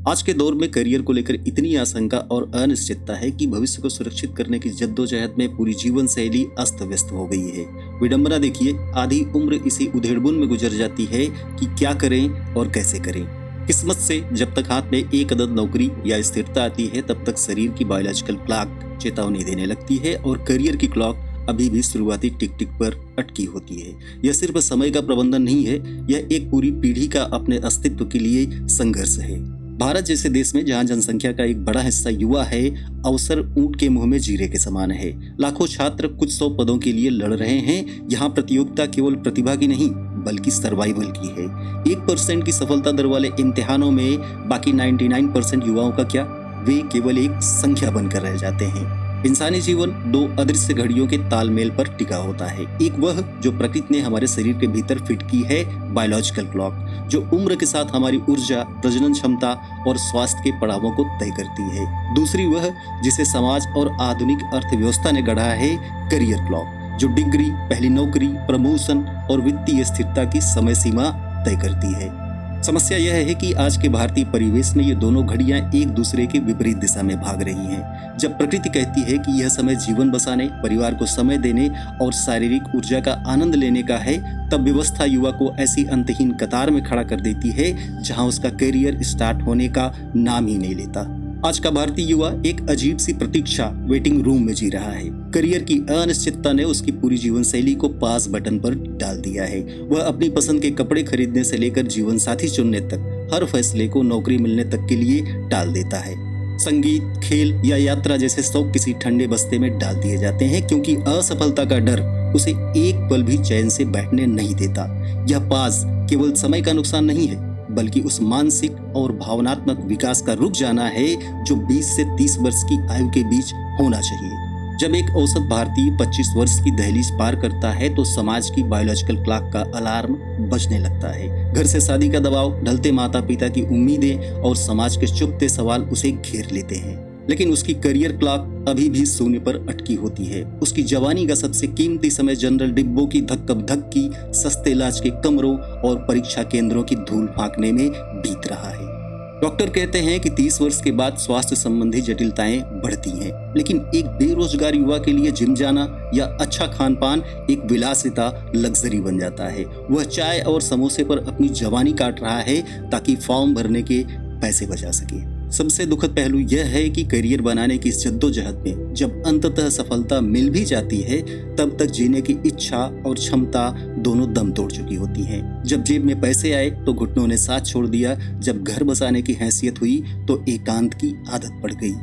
आज के दौर में करियर को लेकर इतनी आशंका और अनिश्चितता है कि भविष्य को सुरक्षित करने की जद्दोजहद में पूरी जीवन शैली अस्त व्यस्त हो गई है। विडंबना देखिए, आधी उम्र इसी उधेड़बुन में गुजर जाती है कि क्या करें और कैसे करें। किस्मत से जब तक हाथ में एक अदद नौकरी या स्थिरता आती है, तब तक शरीर की बायोलॉजिकल क्लॉक चेतावनी देने लगती है और करियर की क्लॉक अभी भी शुरुआती टिक टिक पर अटकी होती है। यह सिर्फ समय का प्रबंधन नहीं है, यह एक पूरी पीढ़ी का अपने अस्तित्व के लिए संघर्ष है। भारत जैसे देश में जहां जनसंख्या का एक बड़ा हिस्सा युवा है, अवसर ऊंट के मुंह में जीरे के समान है। लाखों छात्र कुछ 100 पदों के लिए लड़ रहे हैं। यहाँ प्रतियोगिता केवल प्रतिभा की नहीं, बल्कि सर्वाइवल की है। 1% की सफलता दर वाले इम्तिहानों में बाकी 99% युवाओं का क्या? वे केवल एक संख्या बनकर रह जाते हैं। इंसानी जीवन दो अदृश्य घड़ियों के तालमेल पर टिका होता है। एक वह जो प्रकृति ने हमारे शरीर के भीतर फिट की है, बायोलॉजिकल क्लॉक, जो उम्र के साथ हमारी ऊर्जा, प्रजनन क्षमता और स्वास्थ्य के पड़ावों को तय करती है। दूसरी वह जिसे समाज और आधुनिक अर्थव्यवस्था ने गढ़ा है, करियर क्लॉक, जो डिग्री, पहली नौकरी, प्रमोशन और वित्तीय स्थिरता की समय सीमा तय करती है। समस्या यह है कि आज के भारतीय परिवेश में ये दोनों घड़ियां एक दूसरे के विपरीत दिशा में भाग रही हैं। जब प्रकृति कहती है कि यह समय जीवन बसाने, परिवार को समय देने और शारीरिक ऊर्जा का आनंद लेने का है, तब व्यवस्था युवा को ऐसी अंतहीन कतार में खड़ा कर देती है जहां उसका करियर स्टार्ट होने का नाम ही नहीं लेता। आज का भारतीय युवा एक अजीब सी प्रतीक्षा वेटिंग रूम में जी रहा है। करियर की अनिश्चितता ने उसकी पूरी जीवन शैली को पास बटन पर डाल दिया है। वह अपनी पसंद के कपड़े खरीदने से लेकर जीवन साथी चुनने तक हर फैसले को नौकरी मिलने तक के लिए टाल देता है। संगीत, खेल या यात्रा जैसे शौक किसी ठंडे बस्ते में डाल दिए जाते हैं, क्योंकि असफलता का डर उसे एक पल भी चैन से बैठने नहीं देता। यह पास केवल समय का नुकसान नहीं है, बल्कि उस मानसिक और भावनात्मक विकास का रुक जाना है जो 20 से 30 वर्ष की आयु के बीच होना चाहिए। जब एक औसत भारतीय 25 वर्ष की दहलीज पार करता है, तो समाज की बायोलॉजिकल क्लॉक का अलार्म बजने लगता है। घर से शादी का दबाव, ढलते माता पिता की उम्मीदें और समाज के चुभते सवाल उसे घेर लेते हैं। लेकिन उसकी करियर क्लॉक अभी भी शून्य पर अटकी होती है। उसकी जवानी का सबसे कीमती समय जनरल डिब्बों की धक्कम धक्की, सस्ते इलाज के कमरों और परीक्षा केंद्रों की धूल फांकने में बीत रहा है। डॉक्टर कहते हैं कि 30 वर्ष के बाद स्वास्थ्य संबंधी जटिलताएं बढ़ती हैं, लेकिन एक बेरोजगार युवा के लिए जिम जाना या अच्छा खान पान एक विलासिता, लग्जरी बन जाता है। वह चाय और समोसे पर अपनी जवानी काट रहा है ताकि फॉर्म भरने के पैसे बचा सके। सबसे दुखद पहलू यह है कि करियर बनाने की इस जद्दोजहद में जब अंततः सफलता मिल भी जाती है, तब तक जीने की इच्छा और क्षमता दोनों दम तोड़ चुकी होती हैं। जब जेब में पैसे आए तो घुटनों ने साथ छोड़ दिया, जब घर बसाने की हैसियत हुई तो एकांत की आदत पड़ गई।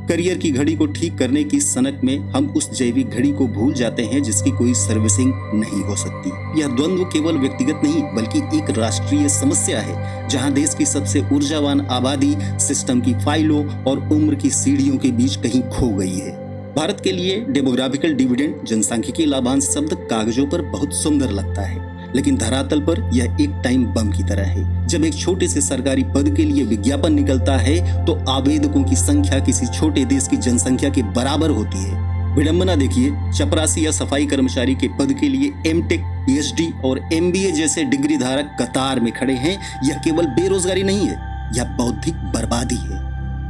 करियर की घड़ी को ठीक करने की सनक में हम उस जैविक घड़ी को भूल जाते हैं जिसकी कोई सर्विसिंग नहीं हो सकती। यह द्वंद्व केवल व्यक्तिगत नहीं, बल्कि एक राष्ट्रीय समस्या है, जहां देश की सबसे ऊर्जावान आबादी सिस्टम की फाइलों और उम्र की सीढ़ियों के बीच कहीं खो गई है। भारत के लिए डेमोग्राफिकल डिविडेंड, जनसांख्यिकीय लाभांश शब्द कागजों पर बहुत सुंदर लगता है, लेकिन धरातल पर यह एक टाइम बम की तरह है। जब एक छोटे से सरकारी पद के लिए विज्ञापन निकलता है, तो आवेदकों की संख्या किसी छोटे देश की जनसंख्या के बराबर होती है। विडंबना देखिए, चपरासी या सफाई कर्मचारी के पद के लिए एमटेक, पीएचडी और एमबीए जैसे डिग्री धारक कतार में खड़े हैं। यह केवल बेरोजगारी नहीं है, यह बौद्धिक बर्बादी है।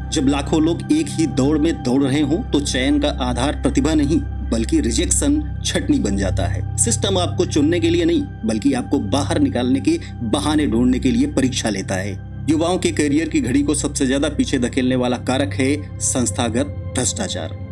जब लाखों लोग एक ही दौड़ में दौड़ रहे हों, तो चयन का आधार प्रतिभा नहीं, बल्कि रिजेक्शन छटनी बन जाता है। सिस्टम आपको चुनने के लिए नहीं, बल्कि आपको बाहर निकालने के बहाने ढूंढने के लिए परीक्षा लेता है। युवाओं के करियर की घड़ी को सबसे ज्यादा पीछे धकेलने वाला कारक है संस्थागत भ्रष्टाचार।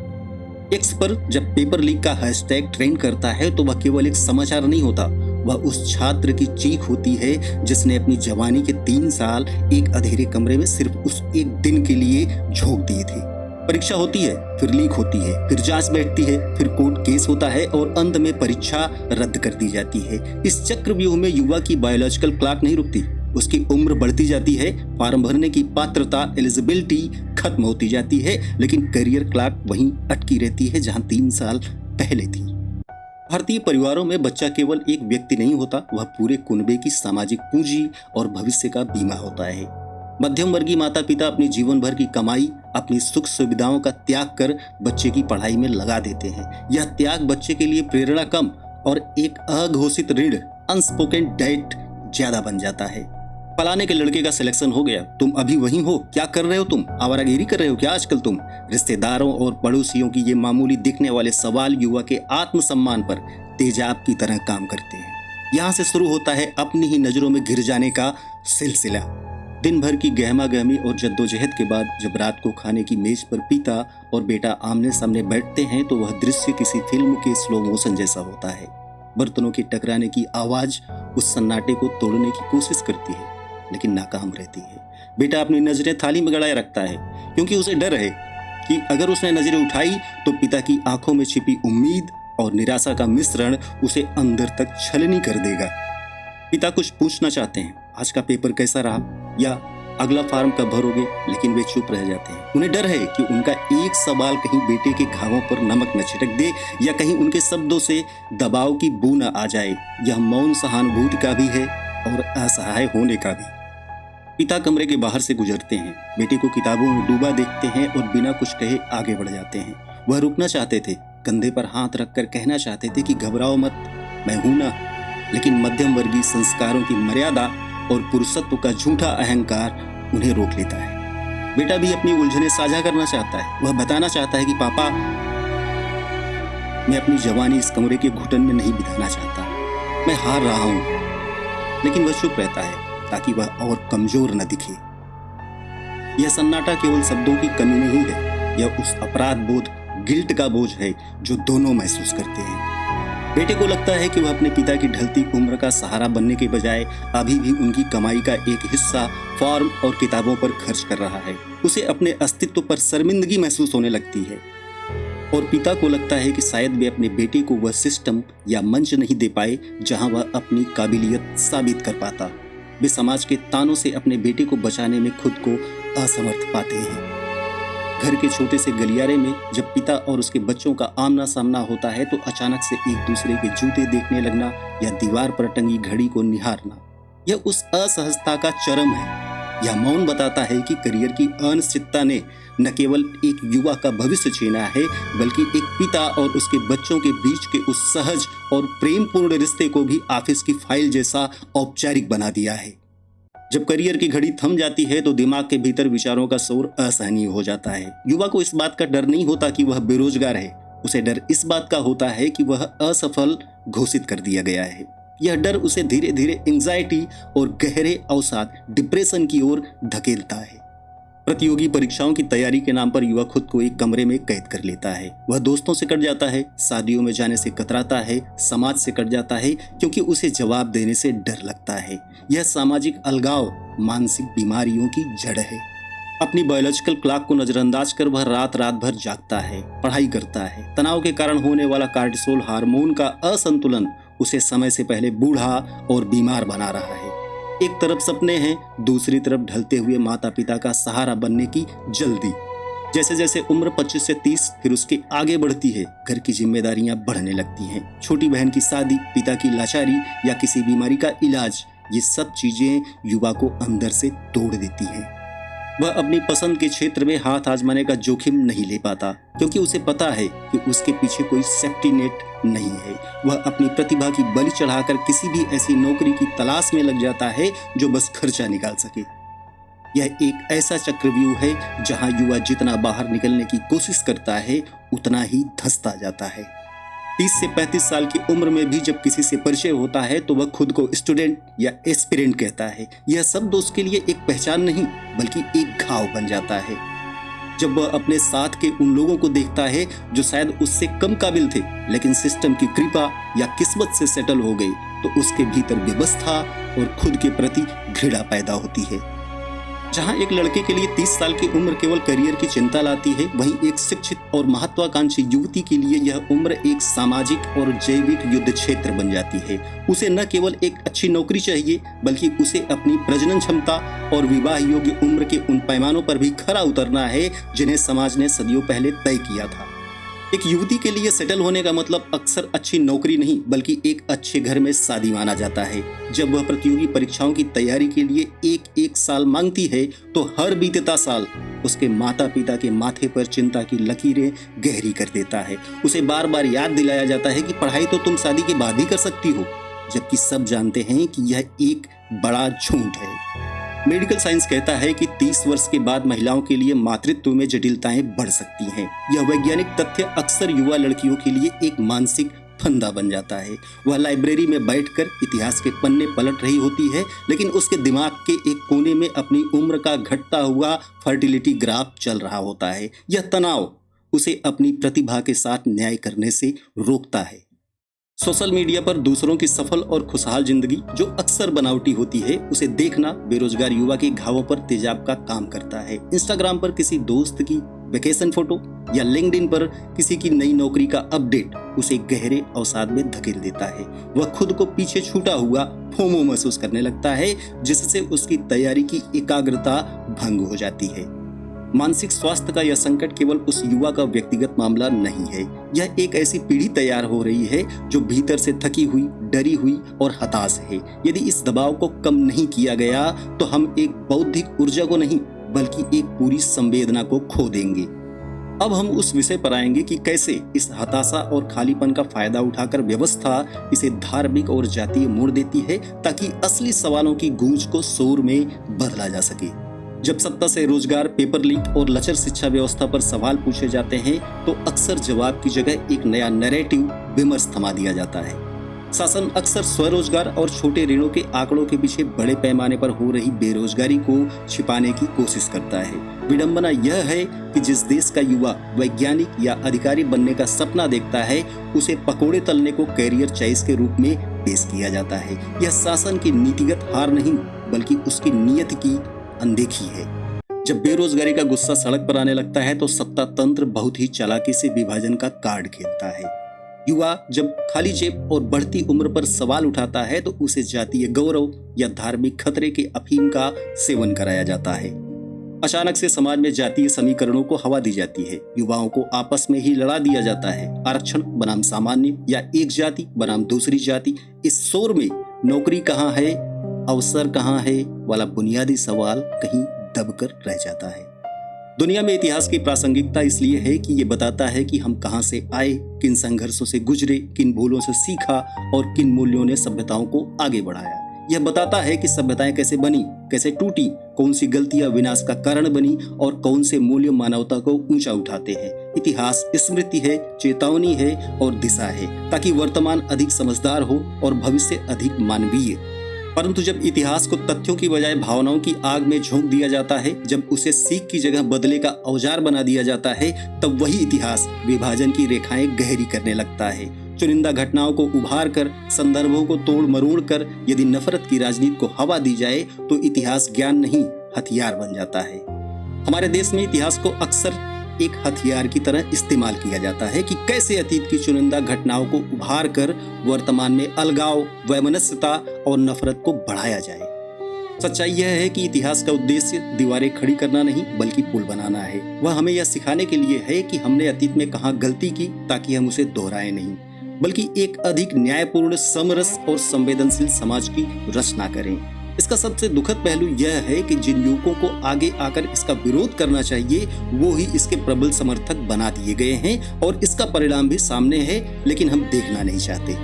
एक्स पर जब पेपर लीक का हैशटैग ट्रेंड करता है, तो वह केवल एक समाचार नहीं होता, वह उस छात्र की चीख होती है जिसने अपनी जवानी के 3 साल एक अंधेरे कमरे में सिर्फ उस एक दिन के लिए झोंक दिए थे। परीक्षा होती है, फिर लीक होती है, फिर जांच बैठती है, फिर कोर्ट केस होता है और अंत में परीक्षा रद्द कर दी जाती है। इस चक्रव्यूह में युवा की बायोलॉजिकल क्लॉक नहीं रुकती, उसकी उम्र बढ़ती जाती है, फॉर्म भरने की पात्रता, एलिजिबिलिटी खत्म होती जाती है, लेकिन करियर क्लॉक वहीं अटकी रहती है जहां 3 साल पहले थी। भारतीय परिवारों में बच्चा केवल एक व्यक्ति नहीं होता, वह पूरे कुनबे की सामाजिक पूंजी और भविष्य का बीमा होता है। मध्यम वर्गीय माता पिता अपनी जीवन भर की कमाई, अपनी सुख सुविधाओं का त्याग कर बच्चे की पढ़ाई में लगा देते हैं। यह त्याग बच्चे के लिए प्रेरणा कम और एक अघोषित ऋण, अनस्पोकन डेट ज्यादा बन जाता है। फलाने के लड़के का सिलेक्शन हो गया, तुम अभी वहीं हो, क्या कर रहे हो तुम, आवारागीरी कर रहे हो क्या आजकल तुम। रिश्तेदारों और पड़ोसियों की ये मामूली दिखने वाले सवाल युवा के आत्मसम्मान पर तेजाब की तरह काम करते हैं। यहाँ से शुरू होता है अपनी ही नजरों में घिर जाने का सिलसिला। दिन भर की गहमा गहमी और जद्दोजहद के बाद जब रात को खाने की मेज पर पिता और बेटा आमने सामने बैठते हैं तो वह दृश्य किसी फिल्म के स्लो मोशन जैसा होता है। बर्तनों के टकराने की आवाज उस सन्नाटे को तोड़ने की कोशिश करती है, लेकिन नाकाम रहती है। बेटा अपनी नजरें थाली में गड़ाए रखता है, क्योंकि उसे डर है कि अगर उसने नजरें उठाई तो पिता की आंखों में छिपी उम्मीद और निराशा का मिश्रण उसे अंदर तक छलनी कर देगा। पिता कुछ पूछना चाहते हैं, आज का पेपर कैसा रहा या अगला फॉर्म कब भरोगे, लेकिन वे चुप रह जाते हैं। उन्हें डर है कि उनका एक सवाल कहीं बेटे के घावों पर नमक न छिड़क दे या कहीं उनके शब्दों से दबाव की बू न आ जाए। यह मौन सहानुभूति का भी है और असहाय होने का भी। पिता कमरे के बाहर से गुजरते हैं, बेटे को किताबों में डूबा देखते हैं और बिना कुछ कहे आगे बढ़ जाते हैं। वह रुकना चाहते थे, कंधे पर हाथ रखकर कहना चाहते थे कि घबराओ मत, मैं हूं ना, लेकिन मध्यम वर्गीय संस्कारों की मर्यादा और पुरुषत्व का झूठा अहंकार उन्हें रोक लेता है। बेटा भी अपनी उलझनें साझा करना चाहता है। वह बताना चाहता है कि पापा, मैं अपनी जवानी इस कमरे के घुटन में नहीं बिताना चाहता, मैं हार रहा हूं। लेकिन वह चुप रहता है ताकि वह और कमजोर न दिखे। यह सन्नाटा केवल शब्दों की कमी नहीं है, यह उस अपराध बोध, गिल्ट का बोझ है जो दोनों महसूस करते हैं। बेटे को लगता है कि वह अपने पिता की ढलती उम्र का सहारा बनने के बजाय अभी भी उनकी कमाई का एक हिस्सा फॉर्म और किताबों पर खर्च कर रहा है। उसे अपने अस्तित्व पर शर्मिंदगी महसूस होने लगती है और पिता को लगता है कि शायद वे अपने बेटे को वह सिस्टम या मंच नहीं दे पाए जहां वह अपनी काबिलियत साबित कर पाता। वे समाज के तानों से अपने बेटे को बचाने में खुद को असमर्थ पाते हैं। घर के छोटे से गलियारे में जब पिता और उसके बच्चों का आमना सामना होता है तो अचानक से एक दूसरे के जूते देखने लगना या दीवार पर टंगी घड़ी को निहारना, यह उस असहजता का चरम है। यह मौन बताता है कि करियर की अनिश्चितता ने न केवल एक युवा का भविष्य छीना है, बल्कि एक पिता और उसके बच्चों के बीच के उस सहज और प्रेमपूर्ण रिश्ते को भी ऑफिस की फाइल जैसा औपचारिक बना दिया है। जब करियर की घड़ी थम जाती है तो दिमाग के भीतर विचारों का शोर असहनीय हो जाता है। युवा को इस बात का डर नहीं होता कि वह बेरोजगार है, उसे डर इस बात का होता है कि वह असफल घोषित कर दिया गया है। यह डर उसे धीरे धीरे एंजाइटी और गहरे अवसाद, डिप्रेशन की ओर धकेलता है। प्रतियोगी परीक्षाओं की तैयारी के नाम पर युवा खुद को एक कमरे में कैद कर लेता है। वह दोस्तों से कट जाता है, शादियों में जाने से कतराता है, समाज से कट जाता है क्योंकि उसे जवाब देने से डर लगता है। यह सामाजिक अलगाव मानसिक बीमारियों की जड़ है। अपनी बायोलॉजिकल क्लॉक को नजरअंदाज कर वह रात भर जागता है, पढ़ाई करता है। तनाव के कारण होने वाला कार्टिसोल हार्मोन का असंतुलन उसे समय से पहले बूढ़ा और बीमार बना रहा है। एक तरफ सपने हैं, दूसरी तरफ ढलते हुए माता पिता का सहारा बनने की जल्दी। जैसे जैसे उम्र 25 से 30 फिर उसके आगे बढ़ती है, घर की जिम्मेदारियां बढ़ने लगती हैं। छोटी बहन की शादी, पिता की लाचारी या किसी बीमारी का इलाज, ये सब चीजें युवा को अंदर से तोड़ देती हैं। वह अपनी पसंद के क्षेत्र में हाथ आजमाने का जोखिम नहीं ले पाता क्योंकि उसे पता है कि उसके पीछे कोई सेफ्टी नेट नहीं है। वह अपनी प्रतिभा की बलि चढ़ाकर किसी भी ऐसी नौकरी की तलाश में लग जाता है जो बस खर्चा निकाल सके। यह एक ऐसा चक्रव्यूह है जहां युवा जितना बाहर निकलने की कोशिश करता है उतना ही धंसता जाता है। 30 से 35 साल की उम्र में भी जब किसी से परिचय होता है तो वह खुद को स्टूडेंट या एस्पिरेंट कहता है। यह शब्द उसके लिए एक पहचान नहीं बल्कि एक घाव बन जाता है। जब वह अपने साथ के उन लोगों को देखता है जो शायद उससे कम काबिल थे लेकिन सिस्टम की कृपा या किस्मत से सेटल हो गए, तो उसके भीतर व्यवस्था और खुद के प्रति घृणा पैदा होती है। जहां एक लड़के के लिए 30 साल की उम्र केवल करियर की चिंता लाती है, वहीं एक शिक्षित और महत्वाकांक्षी युवती के लिए यह उम्र एक सामाजिक और जैविक युद्ध क्षेत्र बन जाती है। उसे न केवल एक अच्छी नौकरी चाहिए बल्कि उसे अपनी प्रजनन क्षमता और विवाह योग्य उम्र के उन पैमानों पर भी खरा उतरना है जिन्हें समाज ने सदियों पहले तय किया था। एक युवती के लिए सेटल होने का मतलब अक्सर अच्छी नौकरी नहीं बल्कि एक अच्छे घर में शादी माना जाता है। जब वह प्रतियोगी परीक्षाओं की तैयारी के लिए एक साल मांगती है तो हर बीतता साल उसके माता पिता के माथे पर चिंता की लकीरें गहरी कर देता है। उसे बार बार याद दिलाया जाता है कि पढ़ाई तो तुम शादी के बाद ही कर सकती हो, जबकि सब जानते हैं कि यह एक बड़ा झूठ है। मेडिकल साइंस कहता है कि 30 वर्ष के बाद महिलाओं के लिए मातृत्व में जटिलताएं बढ़ सकती हैं। यह वैज्ञानिक तथ्य अक्सर युवा लड़कियों के लिए एक मानसिक फंदा बन जाता है। वह लाइब्रेरी में बैठकर इतिहास के पन्ने पलट रही होती है, लेकिन उसके दिमाग के एक कोने में अपनी उम्र का घटता हुआ फर्टिलिटी ग्राफ चल रहा होता है। यह तनाव उसे अपनी प्रतिभा के साथ न्याय करने से रोकता है। सोशल मीडिया पर दूसरों की सफल और खुशहाल जिंदगी जो अक्सर बनावटी होती है, उसे देखना बेरोजगार युवा के घावों पर तेजाब का काम करता है। इंस्टाग्राम पर किसी दोस्त की वेकेशन फोटो या लिंक्डइन पर किसी की नई नौकरी का अपडेट उसे गहरे अवसाद में धकेल देता है। वह खुद को पीछे छूटा हुआ फोमो महसूस करने लगता है, जिससे उसकी तैयारी की एकाग्रता भंग हो जाती है। मानसिक स्वास्थ्य का यह संकट केवल उस युवा का व्यक्तिगत मामला नहीं है। यह एक ऐसी पीढ़ी तैयार हो रही है जो भीतर से थकी हुई, डरी हुई और हताश है। यदि इस दबाव को कम नहीं किया गया तो हम एक बौद्धिक ऊर्जा को नहीं बल्कि एक पूरी संवेदना को खो देंगे। अब हम उस विषय पर आएंगे कि कैसे इस हताशा और खालीपन का फायदा उठाकर व्यवस्था इसे धार्मिक और जातीय मोड़ देती है, ताकि असली सवालों की गूंज को शोर में बदला जा सके। जब सत्ता से रोजगार, पेपर लीक और लचर शिक्षा व्यवस्था पर सवाल पूछे जाते हैं तो अक्सर जवाब की जगह एक नया नैरेटिव विमर्श थमा दिया जाता है। शासन अक्सर स्वरोजगार और छोटे ऋणों के आंकड़ों के पीछे बड़े पैमाने पर हो रही बेरोजगारी को छिपाने की कोशिश करता है। विडंबना यह है कि जिस देश का युवा वैज्ञानिक या अधिकारी बनने का सपना देखता है, उसे पकोड़े तलने को कैरियर चॉइस के रूप में पेश किया जाता है। यह शासन की नीतिगत हार नहीं बल्कि उसकी नीयत की अनदेखी है। जब बेरोजगारी का गुस्सा सड़क पर आने लगता है तो सत्ता तंत्र बहुत ही चालाकी से विभाजन का कार्ड खेलता है। युवा जब खाली जेब और बढ़ती उम्र पर सवाल उठाता है तो उसे जातीय गौरव या धार्मिक खतरे के अफीम का सेवन कराया जाता है। अचानक से समाज में जातीय समीकरणों को हवा दी जाती है। युवाओं को आपस में ही लड़ा दिया जाता है। आरक्षण बनाम सामान्य या एक जाति बनाम दूसरी जाति। इस शोर में नौकरी कहाँ है, अवसर कहाँ है वाला बुनियादी सवाल कहीं दबकर रह जाता है। दुनिया में इतिहास की प्रासंगिकता इसलिए है कि ये बताता है कि हम कहां से आए, किन संघर्षों से गुजरे, किन भूलों से सीखा और किन मूल्यों ने सभ्यताओं को आगे बढ़ाया। यह बताता है कि सभ्यताएं कैसे बनी, कैसे टूटी, कौन सी गलतियां विनाश का कारण बनी और कौन से मूल्य मानवता को ऊंचा उठाते हैं। इतिहास स्मृति है, चेतावनी है और दिशा है, ताकि वर्तमान अधिक समझदार हो और भविष्य अधिक मानवीय। परंतु जब इतिहास को तथ्यों की बजाय भावनाओं की आग में झोंक दिया जाता है, जब उसे सीख की जगह बदले का औजार बना दिया जाता है, तब वही इतिहास विभाजन की रेखाएं गहरी करने लगता है। चुनिंदा घटनाओं को उभार कर, संदर्भों को तोड़ मरोड़ कर यदि नफरत की राजनीति को हवा दी जाए तो इतिहास ज्ञान नहीं हथियार बन जाता है। हमारे देश में इतिहास को अक्सर एक हथियार की तरह इस्तेमाल किया जाता है कि कैसे अतीत की चुनिंदा घटनाओं को उभार कर वर्तमान में अलगाव, वैमनस्यता और नफरत को बढ़ाया जाए। सच्चाई यह है कि इतिहास का उद्देश्य दीवारें खड़ी करना नहीं बल्कि पुल बनाना है। वह हमें यह सिखाने के लिए है कि हमने अतीत में कहाँ गलती की, ताकि हम उसे दोहराए नहीं, बल्कि एक अधिक न्यायपूर्ण, समरस और संवेदनशील समाज की रचना करें। इसका सबसे दुखद पहलू यह है कि जिन युवकों को आगे आकर इसका विरोध करना चाहिए, वो ही इसके प्रबल समर्थक बना दिए गए हैं और इसका परिणाम भी सामने है, लेकिन हम देखना नहीं चाहते।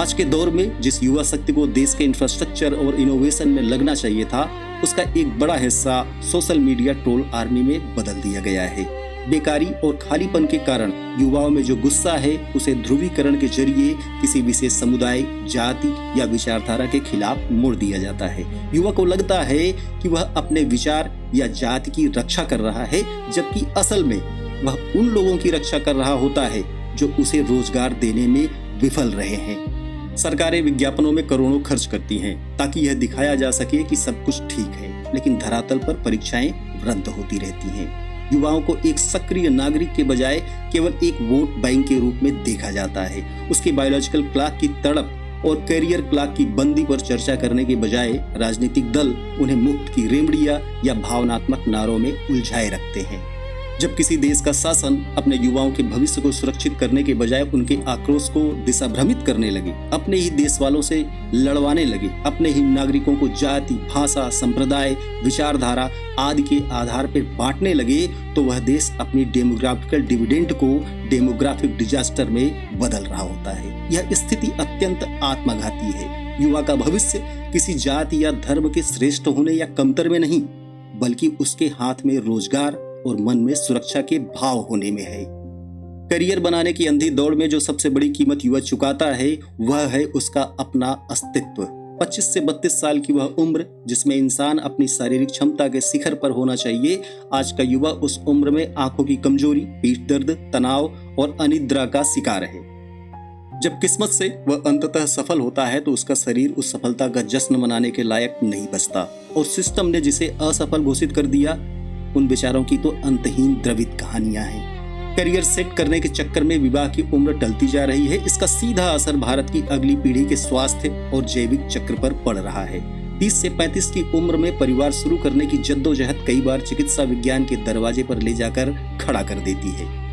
आज के दौर में जिस युवा शक्ति को देश के इंफ्रास्ट्रक्चर और इनोवेशन में लगना चाहिए था, उसका एक बड़ा हिस्सा सोशल मीडिया ट्रोल आर्मी में बदल दिया गया है। बेकारी और खालीपन के कारण युवाओं में जो गुस्सा है, उसे ध्रुवीकरण के जरिए किसी विशेष समुदाय, जाति या विचारधारा के खिलाफ मोड़ दिया जाता है। युवा को लगता है कि वह अपने विचार या जाति की रक्षा कर रहा है, जबकि असल में वह उन लोगों की रक्षा कर रहा होता है जो उसे रोजगार देने में विफल रहे हैं। सरकारें विज्ञापनों में करोड़ों खर्च करती हैं ताकि यह दिखाया जा सके कि सब कुछ ठीक है, लेकिन धरातल पर परीक्षाएं रद्द होती रहती हैं। युवाओं को एक सक्रिय नागरिक के बजाय केवल एक वोट बैंक के रूप में देखा जाता है। उसकी बायोलॉजिकल क्लॉक की तड़प और कैरियर क्लॉक की बंदी पर चर्चा करने के बजाय राजनीतिक दल उन्हें मुफ्त की रेमड़ियां या भावनात्मक नारों में उलझाए रखते हैं। जब किसी देश का शासन अपने युवाओं के भविष्य को सुरक्षित करने के बजाय उनके आक्रोश को दिशा भ्रमित करने लगे, अपने ही देश वालों से लड़वाने लगे, अपने ही नागरिकों को जाति, भाषा, संप्रदाय, विचारधारा आदि के आधार पर बांटने लगे, तो वह देश अपनी डेमोग्राफिकल डिविडेंड को डेमोग्राफिक डिजास्टर में बदल रहा होता है। यह स्थिति अत्यंत आत्मघाती है। युवा का भविष्य किसी जाति या धर्म के श्रेष्ठ होने या कमतर में नहीं, बल्कि उसके हाथ में रोजगार और मन में सुरक्षा के भाव होने में है। करियर बनाने की अंधी दौड़ में जो सबसे बड़ी कीमत युवा चुकाता है वह है उसका अपना अस्तित्व। 25 से 32 साल की वह उम्र जिसमें इंसान अपनी शारीरिक क्षमता के शिखर पर होना चाहिए, आज का युवा उस उम्र में आंखों की कमजोरी, पीठ दर्द, तनाव और अनिद्रा का शिकार है। जब किस्मत से वह अंततः सफल होता है तो उसका शरीर उस सफलता का जश्न मनाने के लायक नहीं बचता, और सिस्टम ने जिसे असफल घोषित कर दिया उन बेचारों की तो अंतहीन द्रवित कहानियां हैं। करियर सेट करने के चक्कर में विवाह की उम्र टलती जा रही है। इसका सीधा असर भारत की अगली पीढ़ी के स्वास्थ्य और जैविक चक्र पर पड़ रहा है। 30 से 35 की उम्र में परिवार शुरू करने की जद्दोजहद कई बार चिकित्सा विज्ञान के दरवाजे पर ले जाकर खड़ा कर देती है।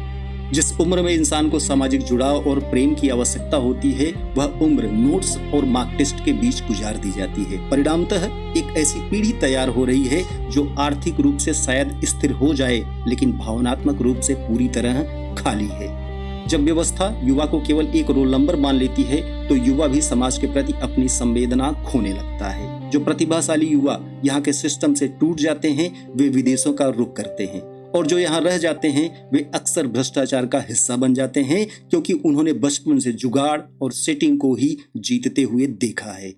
जिस उम्र में इंसान को सामाजिक जुड़ाव और प्रेम की आवश्यकता होती है, वह उम्र नोट्स और मार्क टेस्ट के बीच गुजार दी जाती है। परिणामतः एक ऐसी पीढ़ी तैयार हो रही है जो आर्थिक रूप से शायद स्थिर हो जाए, लेकिन भावनात्मक रूप से पूरी तरह खाली है। जब व्यवस्था युवा को केवल एक रोल नंबर मान लेती है, तो युवा भी समाज के प्रति अपनी संवेदना खोने लगता है। जो प्रतिभाशाली युवा यहाँ के सिस्टम से टूट जाते हैं, वे विदेशों का रुख करते हैं, और जो यहाँ रह जाते हैं वे अक्सर भ्रष्टाचार का हिस्सा बन जाते हैं, क्योंकि उन्होंने बचपन से जुगाड़ और सेटिंग को ही जीतते हुए देखा है।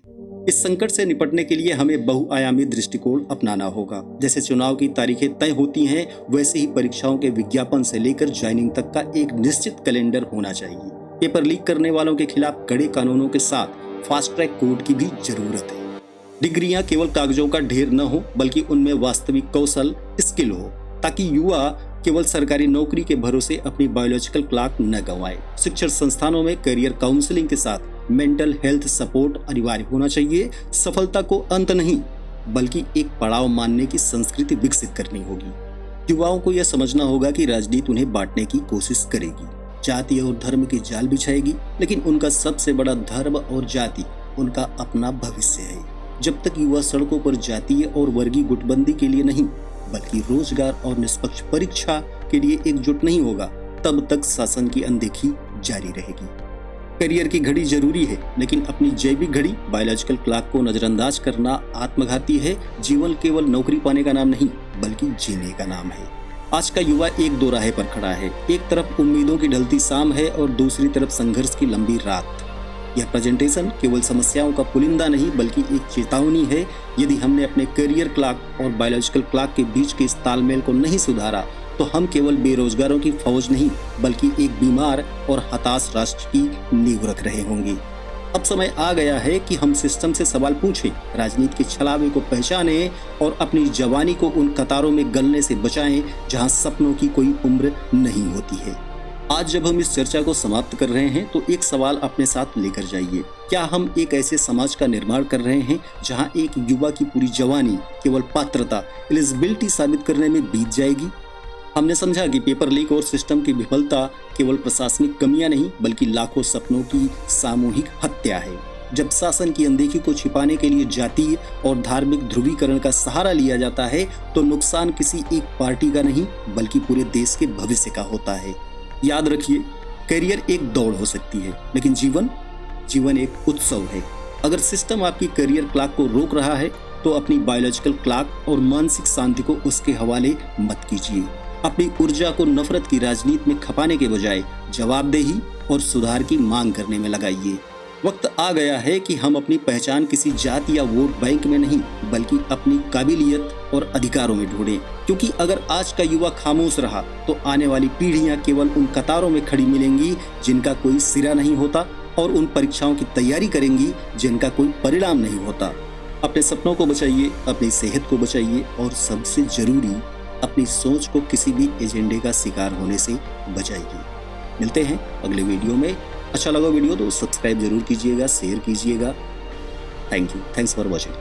इस संकट से निपटने के लिए हमें बहुआयामी दृष्टिकोण अपनाना होगा। जैसे चुनाव की तारीखें तय होती हैं, वैसे ही परीक्षाओं के विज्ञापन से लेकर ज्वाइनिंग तक का एक निश्चित कैलेंडर होना चाहिए। पेपर लीक करने वालों के खिलाफ कड़े कानूनों के साथ फास्ट ट्रैक कोर्ट की भी जरूरत है। डिग्रियां केवल कागजों का ढेर न हो, बल्कि उनमें वास्तविक कौशल, स्किल हो, ताकि युवा केवल सरकारी नौकरी के भरोसे अपनी बायोलॉजिकल क्लॉक न गंवाए। शिक्षण संस्थानों में करियर काउंसलिंग के साथ मेंटल हेल्थ सपोर्ट अनिवार्य होना चाहिए। सफलता को अंत नहीं, बल्कि एक पड़ाव मानने की संस्कृति विकसित करनी होगी। युवाओं को यह समझना होगा कि राजनीति उन्हें बांटने की कोशिश करेगी, जाति और धर्म की जाल बिछाएगी, लेकिन उनका सबसे बड़ा धर्म और जाति उनका अपना भविष्य है। जब तक युवा सड़कों पर जातीय और वर्गीय गुटबंदी के लिए नहीं, बल्कि रोजगार और निष्पक्ष परीक्षा के लिए एकजुट नहीं होगा, तब तक शासन की अनदेखी जारी रहेगी। करियर की घड़ी जरूरी है, लेकिन अपनी जैविक घड़ी बायोलॉजिकल क्लॉक को नजरअंदाज करना आत्मघाती है। जीवन केवल नौकरी पाने का नाम नहीं, बल्कि जीने का नाम है। आज का युवा एक दो राह पर खड़ा है। एक तरफ उम्मीदों की ढलती शाम है और दूसरी तरफ संघर्ष की लंबी रात। यह प्रेजेंटेशन केवल समस्याओं का पुलिंदा नहीं, बल्कि एक चेतावनी है। यदि हमने अपने करियर क्लॉक और बायोलॉजिकल क्लॉक के बीच के इस तालमेल को नहीं सुधारा, तो हम केवल बेरोजगारों की फौज नहीं, बल्कि एक बीमार और हताश राष्ट्र की नींव रख रहे होंगे। अब समय आ गया है कि हम सिस्टम से सवाल पूछें, राजनीति के छलावे को पहचानें और अपनी जवानी को उन कतारों में गलने से बचाएं जहां सपनों की कोई उम्र नहीं होती है। आज जब हम इस चर्चा को समाप्त कर रहे हैं, तो एक सवाल अपने साथ लेकर जाइए। क्या हम एक ऐसे समाज का निर्माण कर रहे हैं जहां एक युवा की पूरी जवानी केवल पात्रता, एलिजिबिलिटी साबित करने में बीत जाएगी? हमने समझा कि पेपर लीक और सिस्टम की विफलता केवल प्रशासनिक कमियां नहीं, बल्कि लाखों सपनों की सामूहिक हत्या है। जब शासन की अनदेखी को छिपाने के लिए जातीय और धार्मिक ध्रुवीकरण का सहारा लिया जाता है, तो नुकसान किसी एक पार्टी का नहीं, बल्कि पूरे देश के भविष्य का होता है। याद रखिए, करियर एक दौड़ हो सकती है, लेकिन जीवन एक उत्सव है। अगर सिस्टम आपकी करियर क्लॉक को रोक रहा है, तो अपनी बायोलॉजिकल क्लॉक और मानसिक शांति को उसके हवाले मत कीजिए। अपनी ऊर्जा को नफरत की राजनीति में खपाने के बजाय जवाबदेही और सुधार की मांग करने में लगाइए। वक्त आ गया है कि हम अपनी पहचान किसी जाति या वोट बैंक में नहीं, बल्कि अपनी काबिलियत और अधिकारों में ढूंढें। क्योंकि अगर आज का युवा खामोश रहा, तो आने वाली पीढ़ियां केवल उन कतारों में खड़ी मिलेंगी जिनका कोई सिरा नहीं होता, और उन परीक्षाओं की तैयारी करेंगी जिनका कोई परिणाम नहीं होता। अपने सपनों को बचाइए, अपनी सेहत को बचाइए, और सबसे जरूरी अपनी सोच को किसी भी एजेंडे का शिकार होने से बचाइए। मिलते हैं अगले वीडियो में। अच्छा लगा वीडियो तो सब्सक्राइब जरूर कीजिएगा, शेयर कीजिएगा। Thank you, thanks for watching.